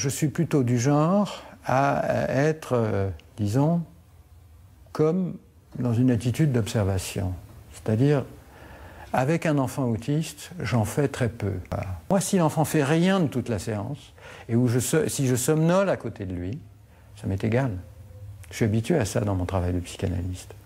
je suis plutôt du genre à être, disons, comme dans une attitude d'observation. C'est-à-dire, avec un enfant autiste, j'en fais très peu. Voilà. Moi, si l'enfant fait rien de toute la séance, et si je somnole à côté de lui, ça m'est égal. Je suis habitué à ça dans mon travail de psychanalyste.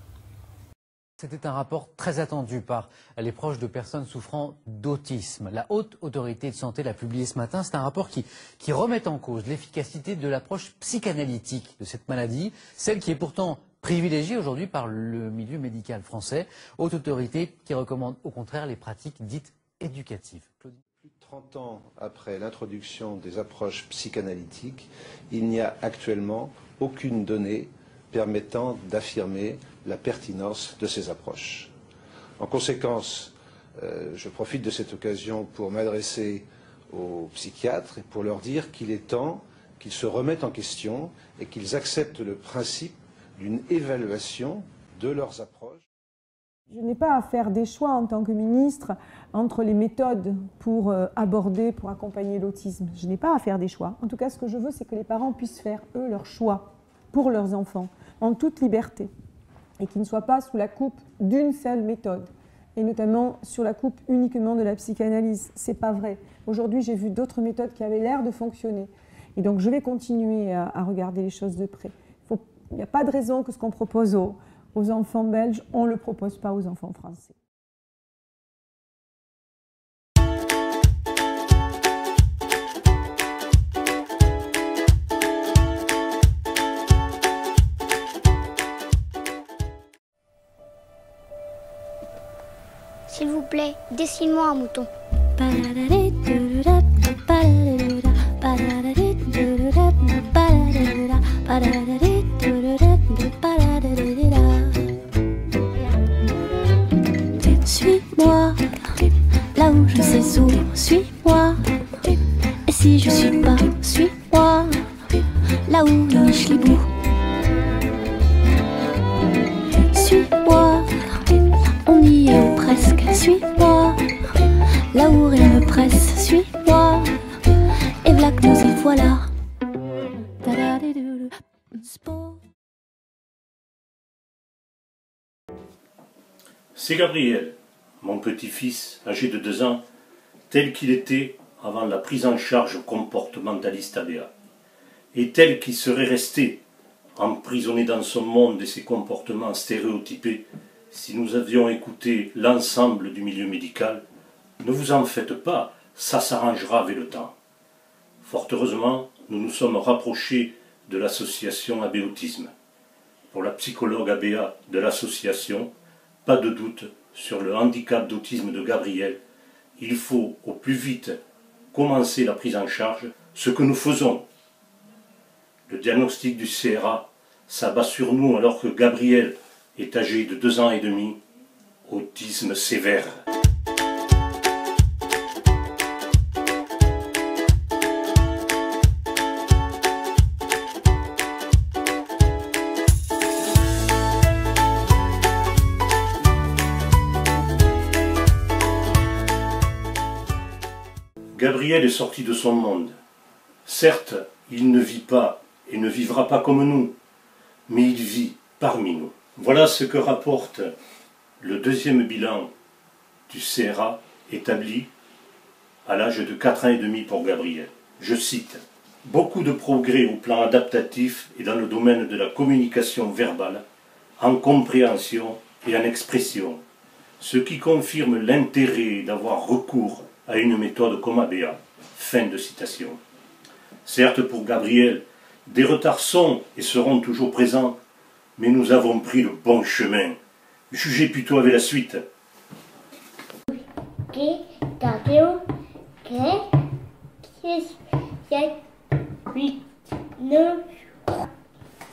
C'était un rapport très attendu par les proches de personnes souffrant d'autisme. La Haute Autorité de Santé l'a publié ce matin. C'est un rapport qui remet en cause l'efficacité de l'approche psychanalytique de cette maladie, celle qui est pourtant privilégiée aujourd'hui par le milieu médical français. Haute Autorité qui recommande au contraire les pratiques dites éducatives. Claudie. Plus de 30 ans après l'introduction des approches psychanalytiques, il n'y a actuellement aucune donnée permettant d'affirmer la pertinence de ces approches. En conséquence, je profite de cette occasion pour m'adresser aux psychiatres et pour leur dire qu'il est temps qu'ils se remettent en question et qu'ils acceptent le principe d'une évaluation de leurs approches. Je n'ai pas à faire des choix en tant que ministre entre les méthodes pour aborder, pour accompagner l'autisme. Je n'ai pas à faire des choix. En tout cas, ce que je veux, c'est que les parents puissent faire, eux, leurs choix pour leurs enfants, en toute liberté, et qu'ils ne soient pas sous la coupe d'une seule méthode, et notamment sur la coupe uniquement de la psychanalyse. C'est pas vrai. Aujourd'hui, j'ai vu d'autres méthodes qui avaient l'air de fonctionner. Et donc, je vais continuer à regarder les choses de près. Il n'y a pas de raison que ce qu'on propose aux enfants belges, on ne le propose pas aux enfants français. S'il vous plaît, dessine-moi un mouton. Suis-moi, là où je sais où, suis-moi. Et si je suis pas, suis-moi, là où niche l'hibou. Suis-moi, on y est ou presque, suis-moi, là où rien ne presse, suis-moi, et v'là que nous y voilà. C'est Gabriel, mon petit-fils, âgé de 2 ans, tel qu'il était avant la prise en charge comportementaliste ABA, et tel qu'il serait resté emprisonné dans son monde et ses comportements stéréotypés si nous avions écouté l'ensemble du milieu médical. Ne vous en faites pas, ça s'arrangera avec le temps. Fort heureusement, nous nous sommes rapprochés de l'association AB Autisme. Pour la psychologue ABA de l'association, pas de doute sur le handicap d'autisme de Gabriel. Il faut au plus vite commencer la prise en charge, ce que nous faisons. Le diagnostic du CRA s'abat sur nous alors que Gabriel est âgé de 2 ans et demi, autisme sévère. Gabriel est sorti de son monde. Certes, il ne vit pas et ne vivra pas comme nous, mais il vit parmi nous. Voilà ce que rapporte le 2e bilan du CRA établi à l'âge de 4 ans et demi pour Gabriel. Je cite: « Beaucoup de progrès au plan adaptatif et dans le domaine de la communication verbale, en compréhension et en expression, ce qui confirme l'intérêt d'avoir recours à une méthode comme ABA. » Fin de citation. Certes, pour Gabriel, des retards sont et seront toujours présents, mais nous avons pris le bon chemin. Jugez plutôt avec la suite.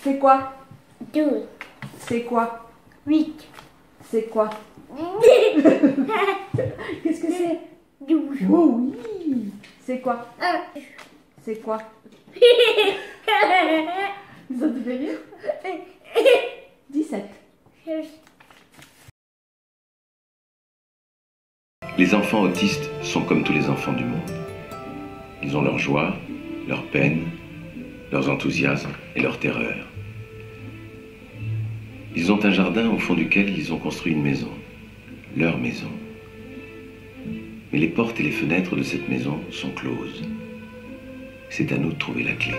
C'est quoi? 12. C'est quoi? 8. C'est quoi? Qu'est-ce que c'est? 12. Oh oui! C'est quoi? 1. C'est quoi? Ça te fait rire? 17. Les enfants autistes sont comme tous les enfants du monde. Ils ont leurs joies, leurs peines, leurs enthousiasmes et leurs terreurs. Ils ont un jardin au fond duquel ils ont construit une maison, leur maison. Mais les portes et les fenêtres de cette maison sont closes. C'est à nous de trouver la clé.